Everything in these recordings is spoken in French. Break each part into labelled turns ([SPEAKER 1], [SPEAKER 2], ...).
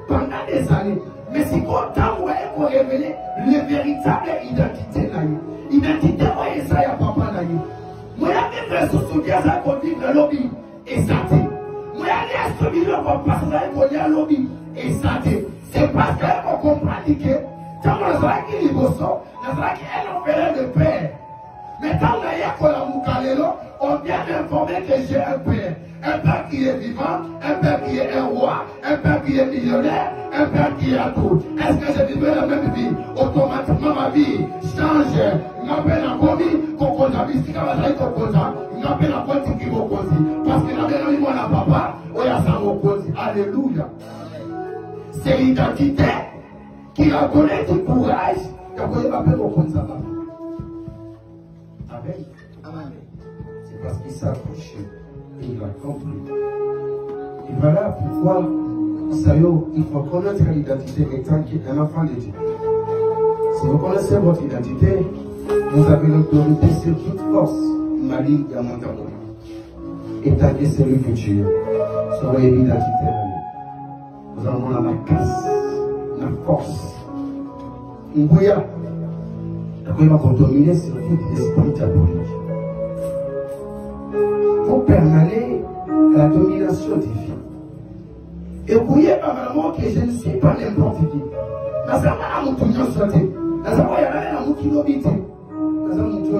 [SPEAKER 1] pendant des années. Mais si content, vous voyez, révéler la véritable identité. Identité, vous voyez, ça y a papa. Moi, je vais vous soutenir ça pour vivre le lobby. Et ça, moi, je vais vous pour passer pour dire lobby. Et ça, c'est parce que vous comprenez que quand on a qui est beau, on a qui est l'enfer de père. Mais quand on a on vient m'informer que j'ai un père qui est vivant, un père qui est un roi, un père qui est millionnaire, un père qui est à tout. Est-ce que je vivrai la même vie? Automatiquement ma vie change. Je m'appelle un commis, qu'on compte la vie, si on va dire qu'on compte, je m'appelle un compte qui va compter. Parce que la vie, moi, la papa, on a ça, on compte. Alléluia. C'est l'identité qui a donné du courage. Et on va appeler au compte ça. Amen. Amen. C'est parce qu'il s'est accroché et il a compris. Et voilà pourquoi, il faut connaître l'identité étant un enfant de Dieu. Si vous connaissez votre identité, vous avez l'autorité sur toute force maligne et amontamment. Établir celui que tu es. Soyez l'identité. Nous avons la casse, la force. Une bouillard. Après, il va dominer sur toute l'esprit diabolique. Vous permanez à la domination divine. Et vous voyez vraiment que je ne suis pas n'importe qui. Dans ce moment-là, nous tournons sauter. Dans ce moment-là, il y a un qui nous habite. Dans ce moment-là,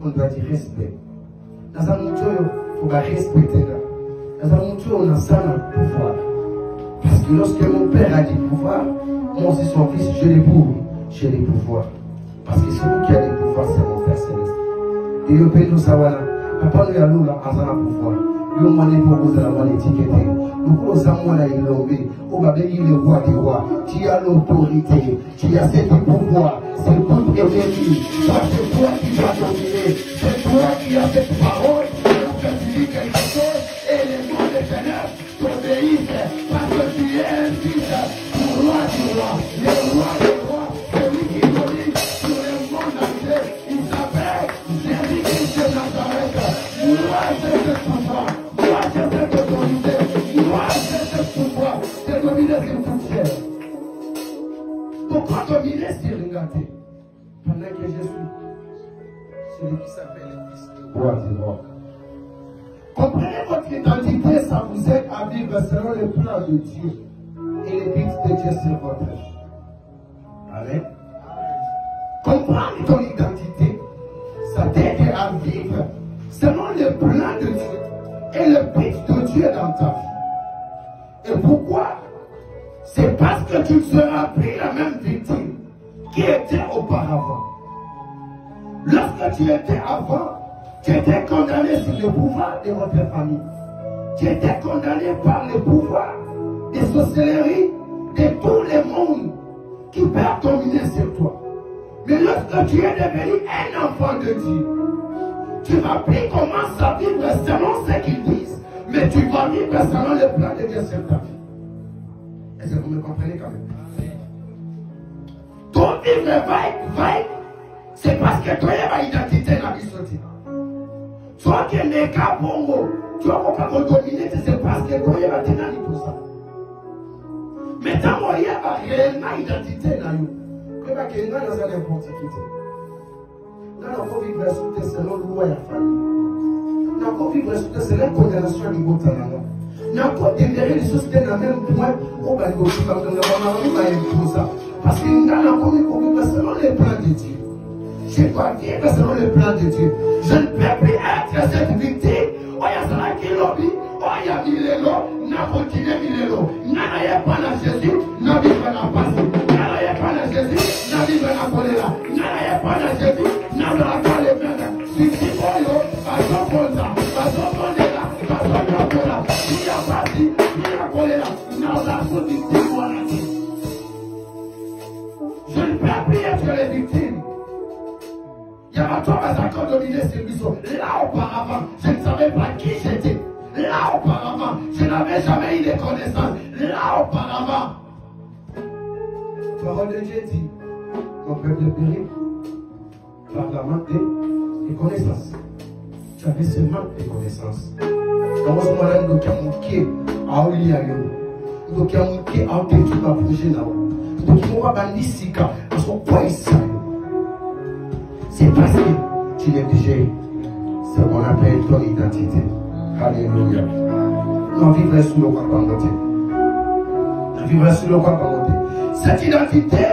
[SPEAKER 1] on doit dire respect. Dans ce moment-là, on va respecter. Dans ce moment-là, on a ça dans le pouvoir. Parce que lorsque mon père a dit pouvoir, moi aussi son fils, j'ai les pouvoirs. Parce que celui qui a des pouvoirs, c'est mon Père Céleste. Et le Père nous savoir, papa nous a nous là, en un pouvoir. Nous m'en est proposé la bonne étiquette. Nous avons là, il est au Babel, il est roi des rois. Tu as l'autorité, tu as cette pouvoir. C'est pour te bénir. C'est toi qui vas dominer. C'est toi qui as cette parole. Tu dis quelque chose et les noms des ténèbres t'obéissent. Parce que tu es un fils du roi du roi. Le roi des rois, celui qui domine sur le monde entier. Il s'appelle Jésus-Christ de Nazareth. Moi, j'ai ce pouvoir. Moi, j'ai cette autorité. Moi, j'ai ce pouvoir de dominer sur toute chair. Pourquoi dominer sur une gâté? Pendant que je suis celui qui s'appelle le fils du roi du roi. Comprenez votre identité, ça vous aide à vivre selon le plan de Dieu et les buts de Dieu sur votre vie. Amen. Comprendre ton identité, ça t'aide à vivre selon le plan de Dieu et le but de Dieu dans ta vie. Et pourquoi? C'est parce que tu ne seras plus la même victime qui était auparavant. Lorsque tu étais avant, tu étais condamné sur le pouvoir de votre famille. Tu étais condamné par le pouvoir des sorcelleries de tout le monde qui peuvent dominer sur toi. Mais lorsque tu es devenu un enfant de Dieu, tu ne vas plus commencer à vivre selon ce qu'ils disent, mais tu vas vivre selon le plan de Dieu sur ta vie. Est-ce que vous me comprenez quand même? Ton vivre va, c'est parce que toi, tu as une identité dans la vie. Toi qui n'es qu'à Bongo, tu vas pas dominer, c'est parce que toi, tu as tout ça. Mais tant que tu as réellement identité dans nous, tu vas qu'il y ait dans n'importe qui. Nous avons vivre selon le loi et la famille. Nous avons vivre selon la condamnation du bon talent. Nous avons démarré les choses qui sont dans le même point où nous avons ça. Parce que nous avons vivre selon les plans de Dieu. Je dois vivre selon le plan de Dieu. Je ne peux plus être cette victime. Oh, il y a ça qui lobby. Oh, il y a Milelo. N'a continué Milelo. N'a y a pas la Jésus. N'a vivre la passe. N'a y a pas la Jésus. N'a vivre la choléra. N'a y a pas la Jésus. N'a pas les mains. Si tu vois, à son compte, à son condéla, à son capola. Il y a pas dit, il y a choléra. N'a la victime, voilà. Je ne peux plus être les victimes. Il y a toi qui as encore dominé ces buissons. Là auparavant, je ne savais pas qui j'étais. Là auparavant, je n'avais jamais eu de connaissances. Là auparavant. La parole de Dieu dit, mon peuple périt par la manque de connaissances. Tu avais ce manque de connaissances. Dans ce moment-là, nous avons qui à Oliayo. Donc, il y a un qui a un qui va bouger là. Donc, il va bandi sika. Parce qu'on croit ça. C'est parce que tu l'es déjà. Ce qu'on appelle ton identité. Alléluia. On vivrait sous le quoi par monter. On vivrait sous le quoi par monter. Cette identité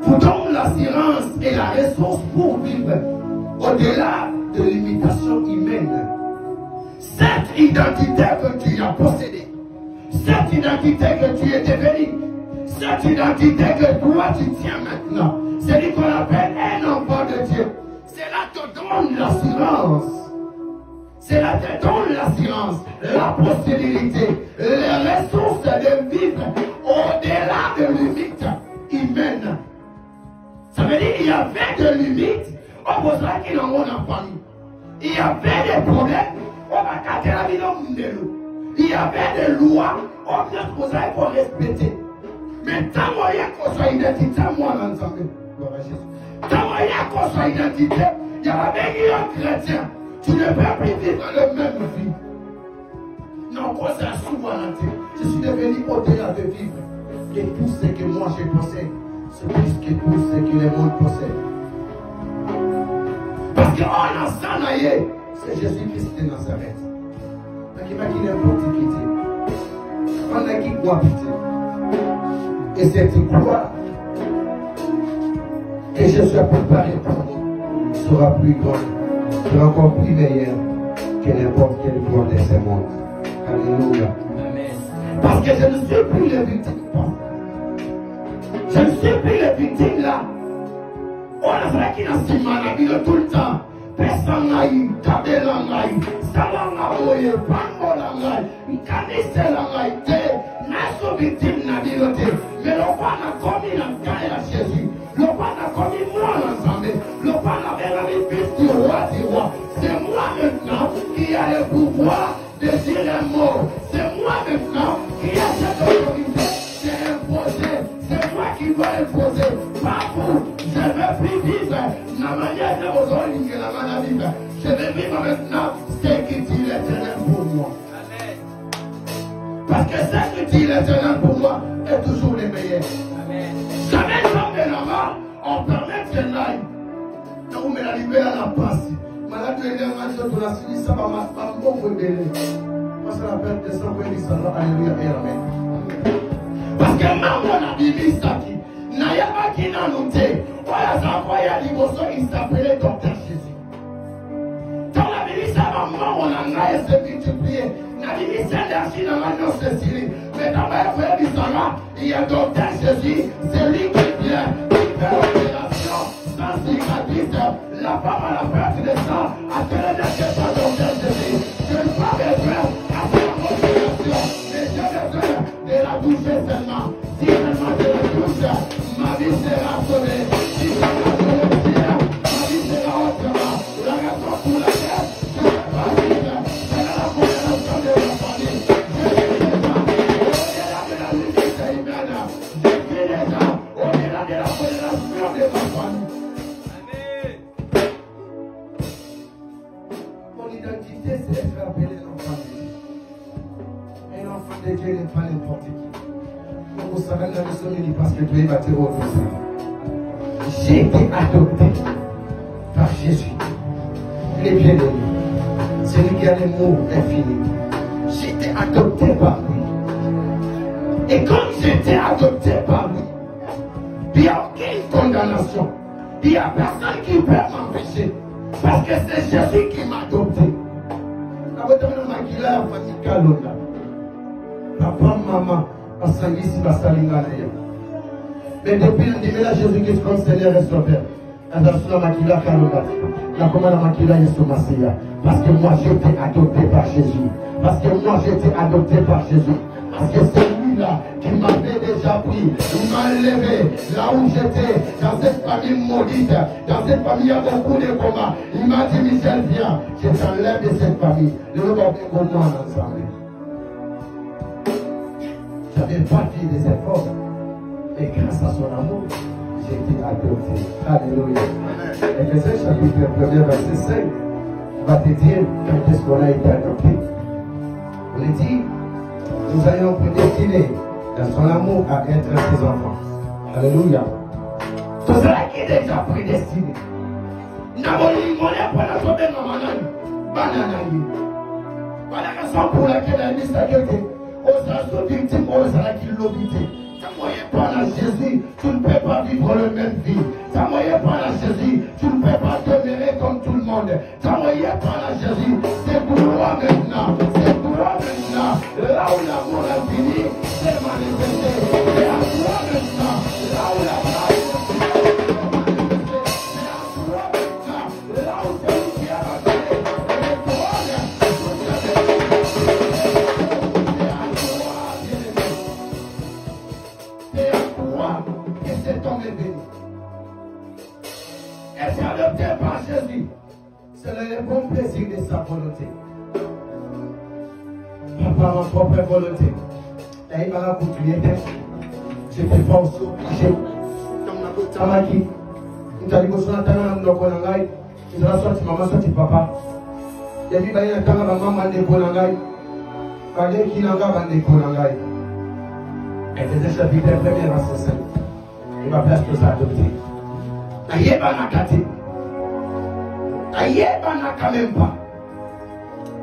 [SPEAKER 1] vous donne l'assurance et la ressource pour vivre au-delà de l'imitation humaine. Cette identité que tu as possédée, cette identité que tu es devenu, cette identité que toi tu tiens maintenant, c'est ce qu'on appelle un enfant de Dieu. Cela te donne l'assurance. Cela te donne l'assurance, la possibilité, les ressources de vivre au-delà de limites humaines. Ça veut dire qu'il y avait des limites, on posera qu'il en a en famille. Il y avait des problèmes, on va casser la vie de l'eau. Il y avait des lois, on vient poser pour respecter. Mais tant qu'on soit identité, moi l'ensemble. Tant qu'on soit identité, il y avait un chrétien. Tu ne peux plus vivre la même vie. Non, quoi c'est la souveraineté. Je suis devenu au-delà de vivre. Et tout ce que moi je possède, c'est plus que tout ce que le monde possède. Parce qu'on a s'en aillé, c'est Jésus-Christ de Nazareth. Donc il m'a dit n'importe qui. On a qui croit pitié. Et cette croix que Jésus a préparée pour nous sera plus grande. C'est encore plus meilleur que n'importe quelle gloire de ce monde. Alléluia. Amen. Parce que je ne suis plus le victime. Je ne suis plus le victime là. On a fait qu'il a si mal à vivre tout le temps. Personne n'a eu, Kabé l'angaï, Salangaoye, Pango l'angaï, Kanise l'angaï, n'a pas victime n'a vivre. Mais l'enfant a commis l'engaï à Jésus. L'enfant a commis moi l'ensemble. L'enfant avait la vie du roi du roi. C'est moi maintenant qui a le pouvoir de dire un mot. C'est moi maintenant qui a cette autorité. C'est imposé. C'est moi qui dois imposer. Pas vous. Je ne veux plus vivre la manière de vos origines que la maladie. Je vais vivre maintenant ce qui dit l'éternel pour moi. Amen. Parce que ce qui dit l'éternel pour moi est toujours le meilleur. Amen. Jamais tomber là-bas, on permet que l'aille. Donc, on met la libère à la passe. Malade de l'énergie de la Syrie, ça va m'attendre bon rebelle. Moi, ça l'appelle de sang, oui, ça va, alléluia, et amen. Parce que maman a dit ça qui. N'ayama qui n'a noté. Voilà, ça va y aller, il s'appelait Docteur Jésus. Dans la ministre, maman, on a se multiplié. La ministre d'énergie dans la noce de Syrie. Mais dans la frère du Sarah, il y a Docteur Jésus. C'est lui qui vient, qui fait l'opération sans cicatrice. La femme à la perte de sang, à ce que n'est pas Docteur Jésus. Je ne pas besoin à faire l'opération. Mais j'ai besoin de la toucher seulement. Si seulement de la touche, ma vie sera sauvée. Si seulement je le tire, ma vie sera autrement. La raison pour laquelle je ne vais pas vivre, c'est la considération de la famille. Je suis déjà au-delà de la limite humaine. Je suis déjà au-delà de la considération de ma famille. Amen. Mon identité, c'est être appelé l'enfant de Dieu. Et l'enfant de Dieu n'est pas n'importe qui. Vous savez, dans le sommet, parce que Dieu va te reposer. J'ai été adopté par Jésus. Il est bien aimé. Celui qui a les mots infinis. J'ai été adopté par lui. Et comme j'ai été adopté par lui, il n'y a aucune condamnation. Il n'y a personne qui peut m'empêcher. Parce que c'est Jésus qui m'a adopté. Papa, maman. Mais depuis le début, Jésus-Christ comme Seigneur et Sauveur. Parce que moi j'ai été adopté par Jésus. Parce que moi j'ai été adopté par Jésus. Parce que c'est lui-là qui m'avait déjà pris. Il m'a levé là où j'étais, dans cette famille maudite. Dans cette famille, il y a beaucoup de combats. Il m'a dit, Michel, viens, je t'enlève de cette famille. Nous allons faire comment ensemble. Je n'avais pas fait des efforts. Et grâce à son amour, j'ai été adopté. Alléluia. Éphésiens chapitre 1, verset 5 va te dire quand est-ce qu'on a été adopté. On est dit, nous allons prédestiner dans son amour à être ses enfants. Alléluia. Tout cela qui est déjà prédestiné. N'aboli, mon époux, n'a pas manani. Bananaï. Voilà la raison pour laquelle la liste a été. Aux victimes, aux à la kilobité. Ta moyen par la Jésus, tu ne peux pas vivre le même vie. Ta moyen par la Jésus, tu ne peux pas demeurer comme tout le monde. Ta moyen par la Jésus, c'est pour toi maintenant. C'est pour toi maintenant. Là où l'amour a fini, c'est manifesté. C'est à toi maintenant. Là où la grâce est manifestée. C'est à toi maintenant. Là où celui qui a raconté, c'est toi. Et cet homme est béni. Et c'est adopté par Jésus. C'est le bon plaisir de sa volonté. Par ma propre volonté. Et il m'a continué. Je fais force obligée. Tamaki. Nous avons dit que nous avons dit que nous avons sorti maman, sorti papa. Et puis, nous avons dit que nous avons dit que nous avons dit que nous avons dit. Ephésiens chapitre 1, verset 5. Il va place pour s'adopter. Ayeba nakati. Ayeba nakamempa.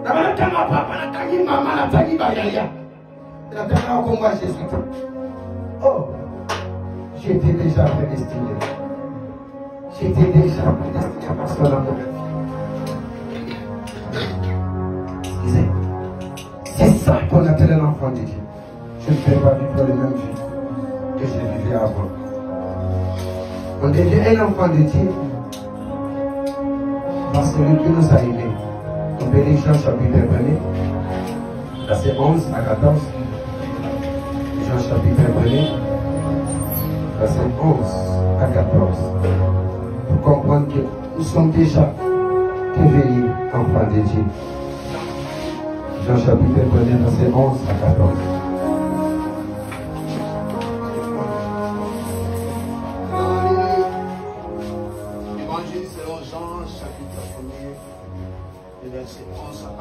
[SPEAKER 1] Nabanatanga papa natangi mama natangi bayaya. Natanga okomba Jésus. Oh, j'étais déjà prédestiné. J'étais déjà prédestiné à son amour. Excusez. C'est ça qu'on appelle un enfant de Dieu. Je ne peux pas vivre le même vie que je vivais avant. On devient un enfant de Dieu parce que lui qui nous a aimés. On peut lire Jean chapitre 1, verset 11 à 14. Jean chapitre 1, verset 11 à 14. Pour comprendre que nous sommes déjà devenus enfants de Dieu. Jean chapitre 1, verset 11 à 14.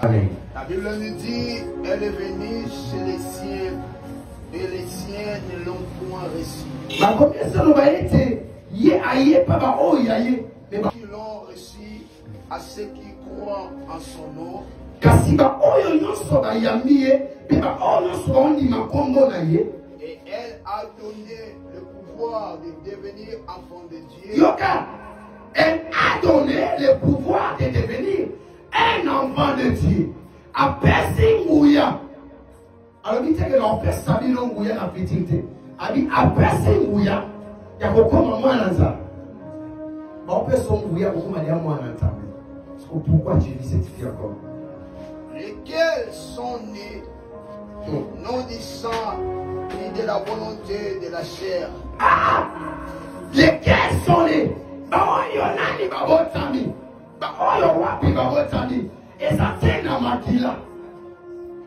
[SPEAKER 1] Amen.
[SPEAKER 2] La Bible nous dit, elle est venue chez les siens, et les siens ne l'ont point reçu.
[SPEAKER 1] Ma combien ça nous va être yé aïe papa oh yaye mais
[SPEAKER 2] Qui l'ont reçu à ceux qui croient en son nom.
[SPEAKER 1] kasiba oyo nyonso ba yamiye pe ba oyo nyonso ondi makombo na ye.
[SPEAKER 2] Et elle a donné le pouvoir de devenir enfant de Dieu.
[SPEAKER 1] Yoka, elle a donné le pouvoir de devenir un enfant de Dieu. A personne mouya. Alors, il dit que l'on fait ça, il mouya la petite. A dit a personne mouya. Il y a beaucoup de moi dans ça. On peut son mouya, beaucoup de moi dans ça. Pourquoi tu dis cette fille encore?
[SPEAKER 2] Lesquels sont nés non du sang ni de la volonté de la chair.
[SPEAKER 1] Ah! Lesquels sont nés? Bah, on y en a ni bah, botami. Bah, on y en a botami. Et ça tient à Makila.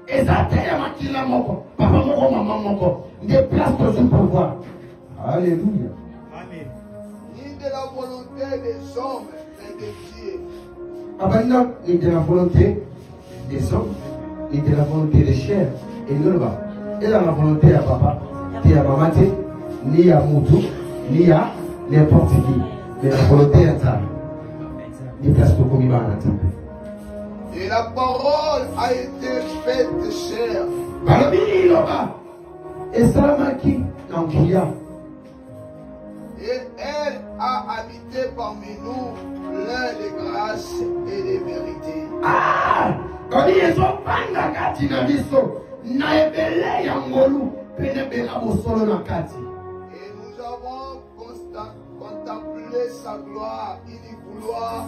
[SPEAKER 1] Et ça tient à Makila, moko. Papa, moko, maman, moko. Déplace ton pouvoir. Alléluia.
[SPEAKER 2] Amen. Ni de la volonté des hommes, mais de Dieu.
[SPEAKER 1] Papa, non, ni de la volonté des hommes, ni de la volonté des chairs. Et nous, là, et dans la volonté à papa, ni à maman, ni à Moutou, ni à n'importe qui. Mais la volonté à ça. Déplace ton pouvoir à la.
[SPEAKER 2] Et la parole a été faite chair.
[SPEAKER 1] Et Salamaki, Nankia.
[SPEAKER 2] Et elle a habité parmi nous plein de grâce et de vérité.
[SPEAKER 1] Ah! Quand ils sont panga kati na biso, na ebele ya ngolu, penebela bosolo na kati.
[SPEAKER 2] Et nous avons contemplé sa gloire, gloire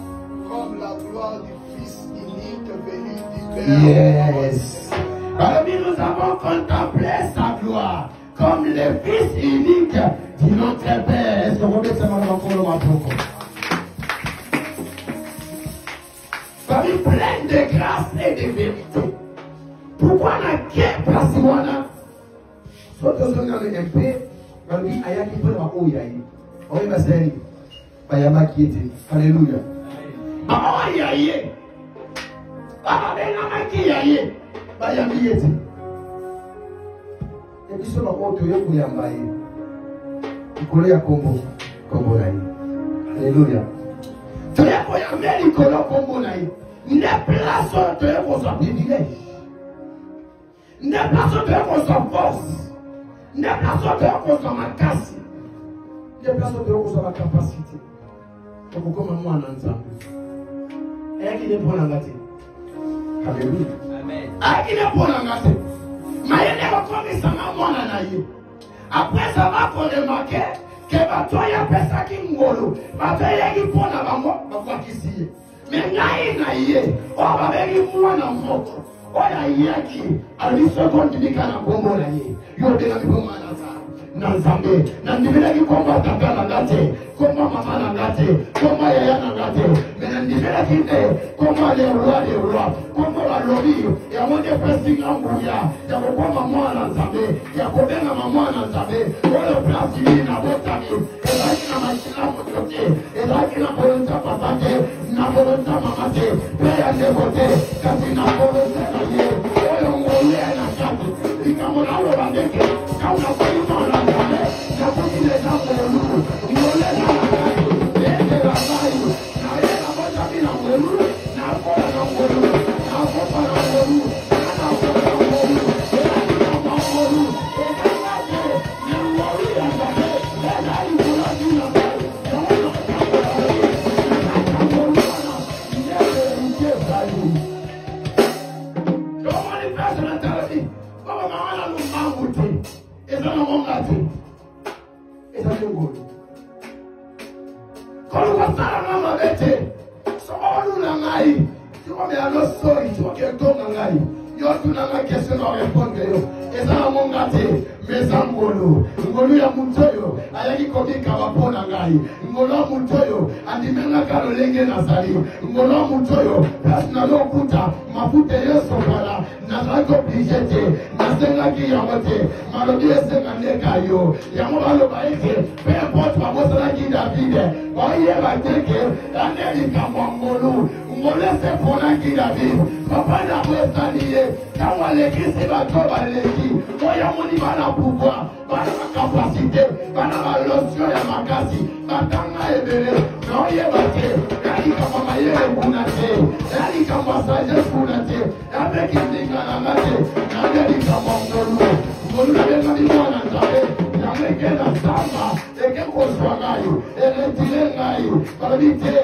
[SPEAKER 2] comme la gloire du Fils unique venu du Père.
[SPEAKER 1] Yes. Alors nous avons contemplé sa gloire comme le Fils unique de notre Père. Est-ce que vous mettez ma Paris plein de grâce et de vérité. Pourquoi on a qu'un place moi Soto zonga le MP, Paris ayaki pour la oyayi. Oye baseni, bayama kiete. Alléluia. Baba yaye. Baba benga maki yaye. Bayami yete. Et puis sur le côté, il y a un bail. Il connaît un combo. Combo là. Alléluia. Tu es pour y amener le combo là. Ne plaçons de vos privilèges. Ne plaçons de vos forces. Ne plaçons de vos casse. Ne plaçons de vos capacité. Donc, comment moi, on ensemble. Et qui n'est pas en gâté. Alléluia. Amen. Et qui n'est pas en gâté. Mais il n'est pas comme ça, moi, on après, ça va pour remarquer que toi, il y a personne qui m'olo. Ma belle qui prend la maman, ma voix qui s'y est. Mais naïe, on va venir moi dans mon moto. On a yaki, à lui seconde, il y a un combo là. Il y a un combo là. Nanzambe, nandibela ki komba tata na ngate, komba mama na ngate, komba yaya na ngate, mais nandibela ki ne, komba le roi, komba la lori, ya mwende pressing anguya, ya komba mama na nzambe, ya kobenga mama na nzambe, wale plasili na botami, ezaki na machina motoke, ezaki na bolonta papate, na bolonta mamate, peya nevote, kasi na bolonta na ye, oyo ngole na kati, ikamona lo bandeke, kauna kwa imana. Ngolo mutoyo pasna lokuta mafute yeso bala nazako bijete nasenga ki yamote malodi esenga neka yo yamobalo baike peu importe babosala ki David oye bateke aneli kamongolu ngolo se pona ki David papa na bosaniye kawale kisi batoba leki oya moni bana pouvoir bana capacité bana lotion ya makasi batanga ebele oye bate kali kama yeye kunate kali kama saje kunate avec indingana nade kama ngolu benga ni mwana nzabe yamekena samba eke koswangayo eletilengayo balite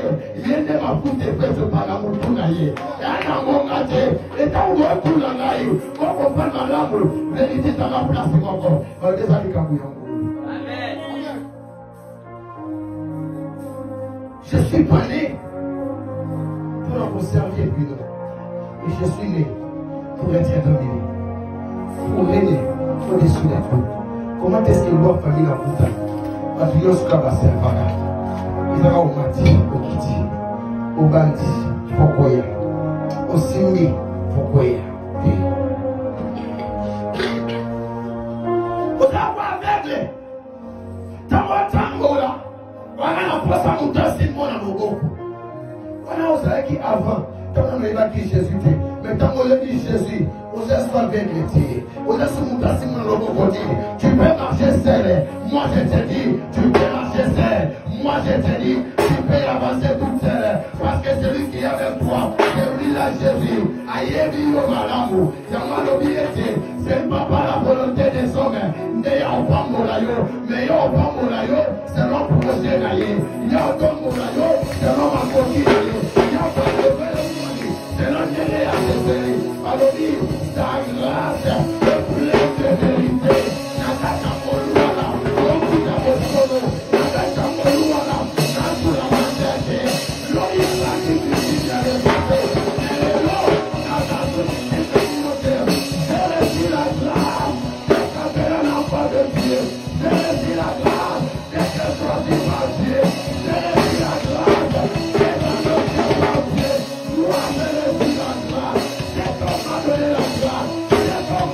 [SPEAKER 1] yende mafute peso bana mutuna ye yana ngongate etawo kula ngayo koko pana lamu veniti tanga place koko balisa likabuya. Amen. Je suis pas né pour vous servir plus loin. Et je suis né pour être dominé. Pour régner au-dessus de tout. Comment est-ce qu'il doit faire la bouteille? Parce que lorsqu'il va servir, il va au mati, au kiti, au bandi, pourquoi il y a, au simi, pourquoi il y a. Vous avez aveugle. Tango là. Voilà la place à mon temps, c'est mon amour. Voilà, vous savez qui avant, quand on a dit Jésus, mais quand on a dit Jésus, on a soit bien métier. On a sur mon temps, c'est mon amour. Tu peux marcher seul. Moi je te dis, tu peux marcher seul. Moi je te dis, tu peux avancer toute seule. Parce que celui qui est avec toi, c'est lui là Jésus. Aïe, vive au malamu. Yama l'obéité, c'est pas par la volonté des hommes. N'ayant pas mon layo, mais y'en pas mon layo, c'est l'homme pour le Sénaïe. Y'en pas mon layo, c'est l'homme à côté. Y'en pas de vélo, c'est l'homme qui est à ses alors dit, ta grâce, le plein de vérité. N'attaque pas mon loin, beaucoup d'abord, n'attaque pas mon loin, n'a tout la matin, l'homme est là qui vit à l'époque. Et l'homme, n'a pas de communauté, elle est sur la grâce, elle n'a pas de Dieu, elle est sur la grâce, elle est choisie par Dieu, elle est sur la grâce, elle n'a pas de Dieu, nous avons sur la grâce, c'est comme donner la grâce, c'est comme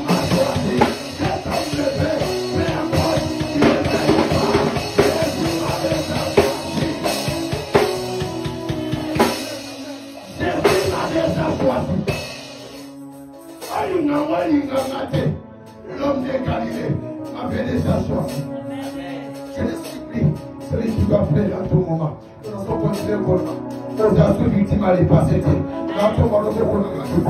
[SPEAKER 1] Je te supplie, celui qui doit pleurer à tout moment. Nous ne sommes pas continuer pour nous. Nous avons victime à l'épasser. Nous avons tout le monde pour nous. Nous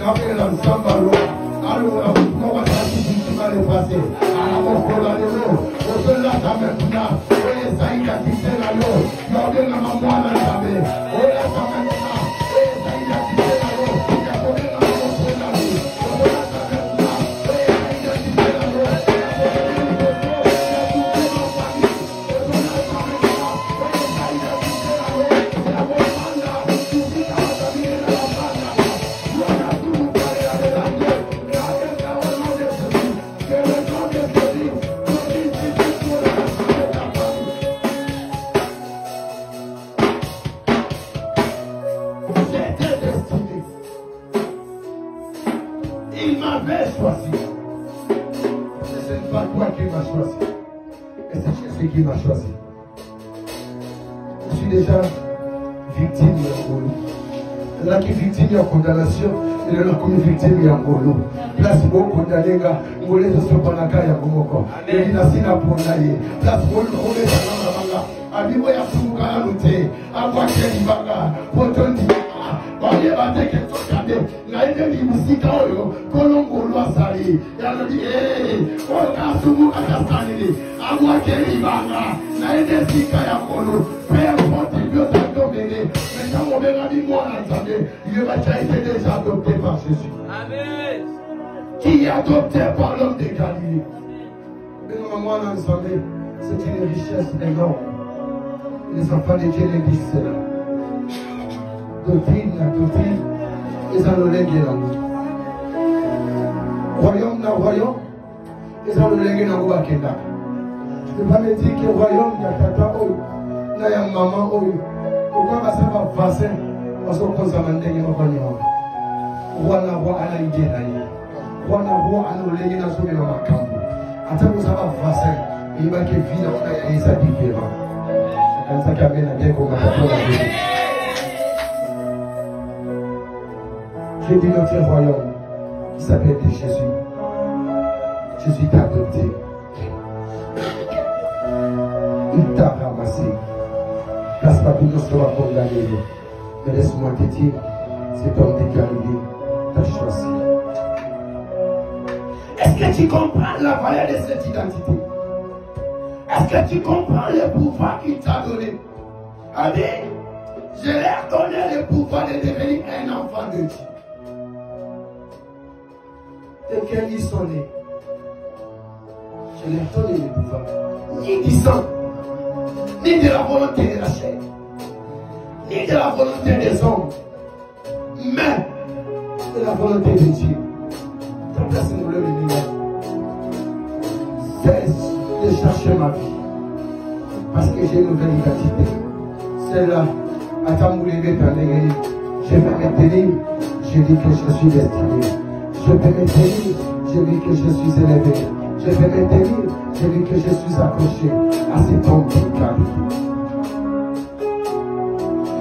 [SPEAKER 1] avons l'ensemble à l'eau. Alors, nous avons victime à l'épasser. Alors, on peut aller l'eau. On peut là, ça maintenant. Et ça y a quitté la l'eau. Nous avons la maman à la table. On l'a ça maintenant. Et ça y a quitté la l'eau. Il y a combien de maman pour la vie. On l'a ça maintenant. Et ça y a quitté la l'eau. Il m'avait choisi. Mais ce n'est pas toi qui m'as choisi. Mais c'est Jésus qui m'a choisi. Je suis déjà victime de Ngolo. Là qui est victime de condamnation, il est là comme victime de Ngolo. Place pour condamner, Ngolo ne se pas la caille à Ngomoko. Il est là, c'est là pour l'aller. Place pour le trouver dans la manga. Abibo ya fuka ya lute. Akwa keni banga. Potondi. Oye bate ke tokade. Na ide ni musika oyo. Kolongolo asali. Yalo di oka sumu akasani. Akwa keni banga. Na ide sika ya kolo. Peu importe Dieu t'a dominé. Mais quand on verra du monde entendez, il va été déjà adopté par Jésus. Amen. Qui est adopté par l'homme de Galilée. Mais nous, moi, ensemble, c'est une richesse énorme. Les enfants de Dieu les disent cela. Doctrine, ils ont le légué dans nous. Royaume, ils ont le légué dans nous. Je ne peux pas me dire que le royaume, il y a tata, il y a maman, pourquoi ça va passer? Parce qu'on pense à m'entendre, il va venir. Wana wa ana idée d'ailleurs. Wana wa ana le légué dans son camp. Attends, ça va passer. Il va que vie dans la ça différent. C'est comme ça qu'il amène à bien qu'on va faire la vie. J'ai dit notre royaume qui s'appelle Jésus. Jésus t'a adopté. Il t'a ramassé. Place pas tout le monde sera condamné. Mais laisse-moi te dire, cet homme de Galilée t'a choisi. Est-ce que tu comprends la valeur de cette identité? Est-ce que tu comprends le pouvoir qu'il t'a donné? Amen. Je leur donné le pouvoir de devenir un enfant de Dieu. De quel ils sont nés? Je leur donné le pouvoir. Ni du sang, ni de la volonté de la chair, ni de la volonté des hommes, mais de la volonté de Dieu. Ta place nous le lumière. Cesse de chercher ma vie. Parce que j'ai une nouvelle identité. Celle-là, attends, vous levez ta main. Je vais me tenir. Je dis que je suis destiné. Je vais me tenir. Je dis que je suis élevé. Je vais me tenir. Je dis que je suis accroché à cet homme qui calme.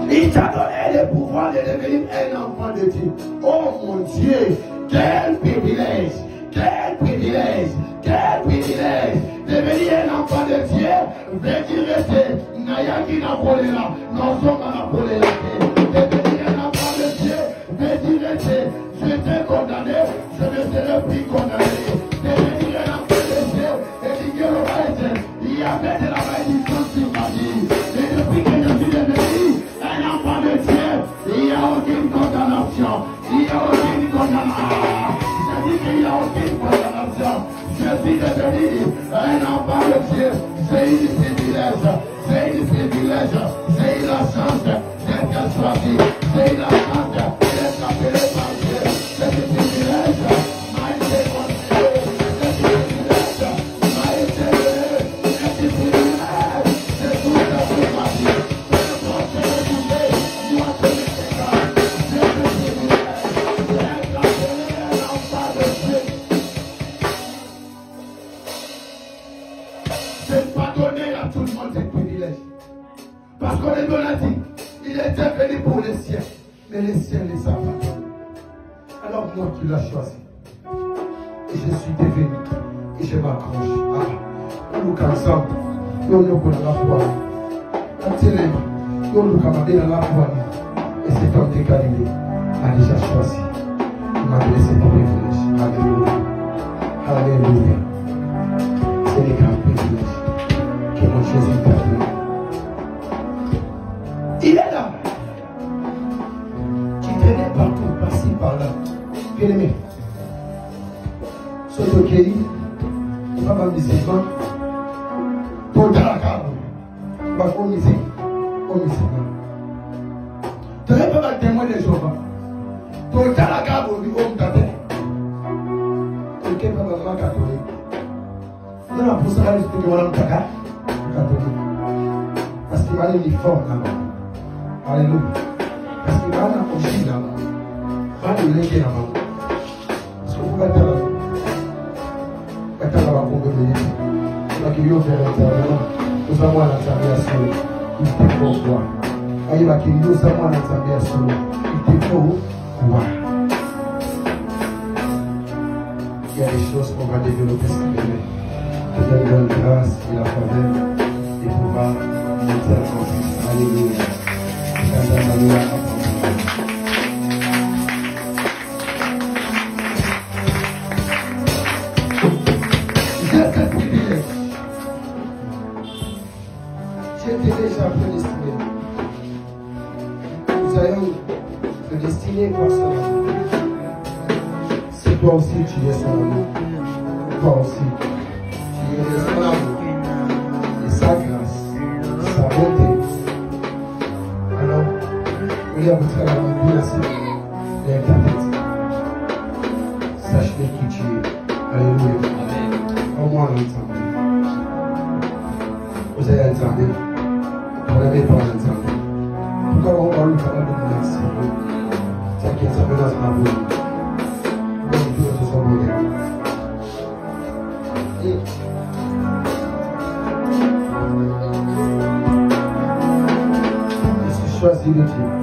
[SPEAKER 1] Il t'a donné le pouvoir de devenir un enfant de Dieu. Oh mon Dieu, quel privilège, quel privilège, quel privilège. Devenir un enfant de Dieu, veut dire rester. Nayaki Napoléon, non sommes Napoléon. Devenir un enfant de Dieu, veut dire rester. Je t'ai condamné, je ne serai plus condamné. Devenir un enfant de Dieu, et dire que le reste, il y avait de la malédiction sur ma vie. Et depuis que je suis devenu un enfant de Dieu, il n'y a aucune condamnation. Il n'y a aucune condamnation. Je dis qu'il n'y a aucune condamnation. Je suis devenu un enfant de Dieu. J'ai eu du privilège. J'ai eu du privilège. J'ai eu la chance d'être choisi. J'ai eu la chance d'être appelé par Dieu. C'est du privilège. M'a été confié. C'est du privilège. M'a été donné. C'est du privilège. C'est tout ça pour ma vie. C'est le procès de Dieu. Moi, je ne sais pas. C'est du privilège. D'être appelé un enfant de Dieu. Ce n'est pas donné à tout le monde ce privilège. Parce qu'on est donné dit, il était venu pour les siens, mais les siens ne les ont pas donnés. Alors moi tu l'as choisi. Et je suis devenu, et je m'accroche. Ah, nous ensemble, Yo nous connaissons la foi. Attenez, yo nous connaissons la foi. Et cet homme décalé a déjà choisi. Il m'a blessé pour privilège. Alléluia. Alléluia. C'est les grands privilèges que mon Jésus t'a donné. Il est là. Qui traînait partout, par-ci, par-là. Bien-aimé. Ce qui est pas mal musulman. Pour la carte. Pas au musique. Au musulman. Tu n'es pas mal témoin de Jéhovah. Pour la carte, au niveau de ta tête. Quelqu'un va vraiment catholique. Non, non, pour ça, il faut que je me catholique. Parce qu'il va aller uniforme là-bas. Alléluia. Parce qu'il va aller aussi là-bas. Il va aller léguer là-bas. Parce que vous va être là-bas. Vous va être là-bas pour me dire. Donc il y a un intervenant. Nous avons un intervention. Il te faut voir. Il va qu'il y ait nous avons un intervention. Il te faut voir. Il y a des choses qu'on va développer cette année. Que Dieu nous donne grâce et la faveur et pouvoir monter à confiance. Alléluia. Alléluia. J'ai ce privilège. J'étais déjà prédestiné. Nous allons prédestiner par cela. Si toi aussi tu es son amour, toi aussi tu es son amour et sa grâce, sa bonté. Alors, il y a votre amour bien assez et ta tête. Sache-le qui tu es. Alléluia. Au moins l'entendre. Vous allez entendre. Vous n'avez pas entendu. Pourquoi on parle de la merci? C'est qu'il s'appelle dans un amour. Je suis choisi de Dieu.